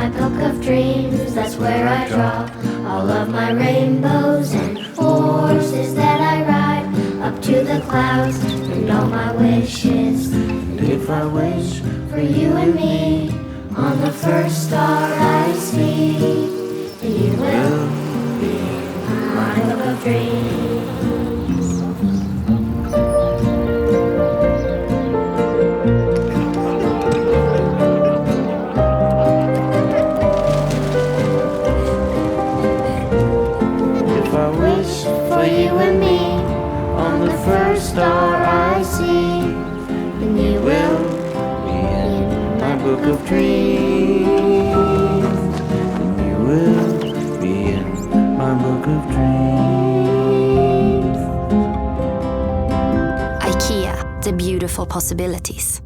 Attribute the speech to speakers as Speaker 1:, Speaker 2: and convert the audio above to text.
Speaker 1: my book of dreams, that's where I draw all of my rainbows and horses that I ride up to the clouds and all my wishes. And if I wish for you and me on the first star I see, then you will be my book of dreams. For you and me, on the first star I see, then you will be in my book of dreams. Then you will be in my book of dreams.
Speaker 2: IKEA, the beautiful possibilities.